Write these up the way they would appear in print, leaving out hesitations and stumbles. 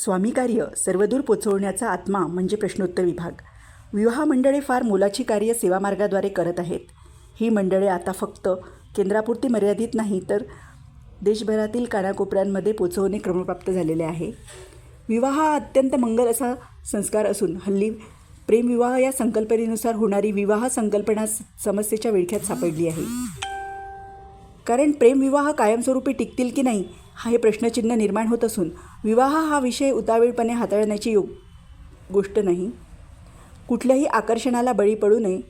स्वामी कार्य सर्वदूर पोचवण्याचा आत्मा म्हणजे प्रश्नोत्तर विभाग. विवाह मंडळे फार मोलाची कार्य सेवामार्गाद्वारे करत आहेत. ही मंडळे आता फक्त केंद्रापुरती मर्यादित नाही तर देशभरातील कानाकोपऱ्यांमध्ये पोचवणे क्रमप्राप्त झालेले आहे. विवाह हा अत्यंत मंगल असा संस्कार असून हल्ली प्रेमविवाह या संकल्पनेनुसार होणारी विवाह संकल्पना समस्येच्या विळख्यात सापडली आहे. कारण प्रेमविवाह कायमस्वरूपी टिकतील की नाही हे प्रश्नचिन्ह निर्माण होत असून विवाह हा विषय उतावीळपणे हाताळण्याची गोष्ट नाही. कुठल्याही आकर्षणाला बळी पडू नये.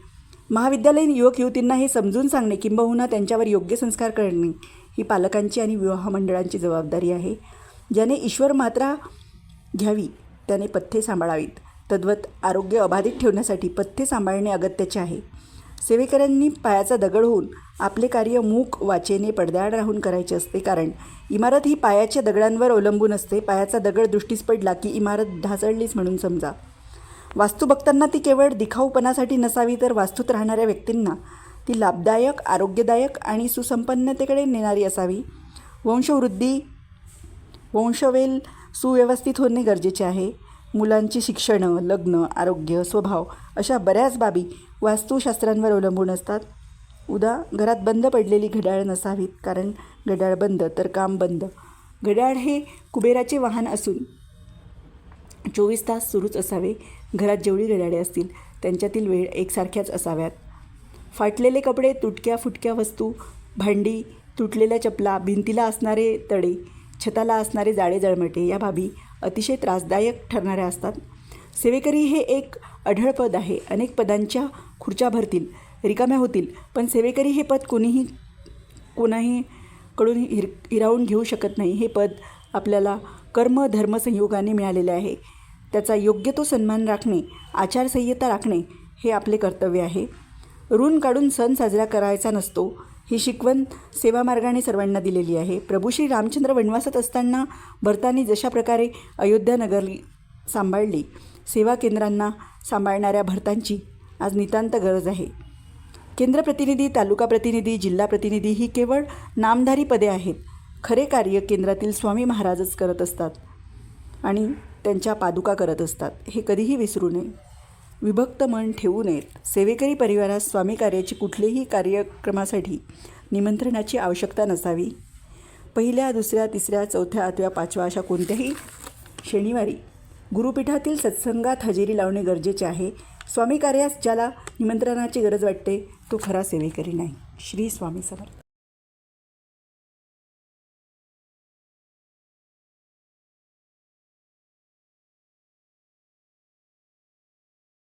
महाविद्यालयीन युवक युवतींना हे समजून सांगणे किंबहुना त्यांच्यावर योग्य संस्कार करणे ही पालकांची आणि विवाह मंडळांची जबाबदारी आहे. ज्याने ईश्वर मात्रा घ्यावी त्याने पथ्ये सांभाळावीत. तद्वत आरोग्य अबाधित ठेवण्यासाठी पथ्ये सांभाळणे अगत्याचे आहे. सेवेकऱ्यांनी पायाचा दगड होऊन आपले कार्य मूक वाचेने पडद्याआड राहून करायचे असते. कारण इमारत ही पायाच्या दगडांवर अवलंबून असते. पायाचा दगड दृष्टीस पडला की इमारत ढासळलीच म्हणून समजा. वास्तू बघताना ती केवळ दिखाऊपणासाठी नसावी तर वास्तूत राहणाऱ्या व्यक्तींना ती लाभदायक, आरोग्यदायक आणि सुसंपन्नतेकडे नेणारी असावी. वंशवेल सुव्यवस्थित होणे गरजेचे आहे. मुलांची शिक्षणं, लग्न, आरोग्य, स्वभाव अशा बऱ्याच बाबी वास्तुशास्त्रांवर अवलंबून असतात. घरात बंद पडलेली घड्याळ नसावीत. कारण घड्याळ बंद तर काम बंद. घड्याळ हे कुबेराचे वाहन असून 24 तास सुरूच असावे. घरात जेवढी घड्याळे असतील त्यांच्यातील वेळ एकसारख्याच असाव्यात. फाटलेले कपडे, तुटक्या फुटक्या वस्तू, भांडी, तुटलेल्या चपला, भिंतीला असणारे तडे, छताला असणारे जाळे जळमटे या बाबी अतिशय त्रासदायक ठरणाऱ्या असतात. सेवेकरी हे एक अढळ पद आहे. अनेक पदांच्या खुर्च्या भरतील, रिकाम्या होतील, पण सेवेकरी हे पद कोणाहीकडून हिरावून घेऊ शकत नाही. हे पद आपल्याला कर्म धर्म संयोगाने मिळालेले आहे. त्याचा योग्य तो सन्मान राखणे, आचारसंहिता राखणे हे आपले कर्तव्य आहे. ऋण काढून सण साजरा करायचा नसतो ही शिकवण सेवामार्गाने सर्वांना दिलेली आहे. प्रभू श्री रामचंद्र वनवासात असताना भरतांनी जशा प्रकारे अयोध्या नगर सांभाळली, सेवा केंद्रांना सांभाळणाऱ्या भरतांची आज नितांत गरज आहे. केंद्र प्रतिनिधी, तालुका प्रतिनिधी, जिल्हा प्रतिनिधी ही केवळ नामधारी पदे आहेत. खरे कार्य केंद्रातील स्वामी महाराजच करत असतात आणि त्यांच्या पादुका करत असतात. हे कधीही विसरू नये. विभक्त मन ठेवू नयेत. सेवेकरी परिवारास स्वामी कार्याची कुठल्याही कार्यक्रमासाठी निमंत्रणाची आवश्यकता नसावी. पहिल्या, दुसऱ्या, तिसऱ्या, चौथ्या, 8व्या, 5व्या अशा कोणत्याही शनिवारी गुरुपीठातील सत्संगात हजेरी लावणे गरजेचे आहे. स्वामी कार्यास ज्याला निमंत्रणाची गरज वाटते तो खरा सेवेकरी नाही. श्री स्वामी समर्थ.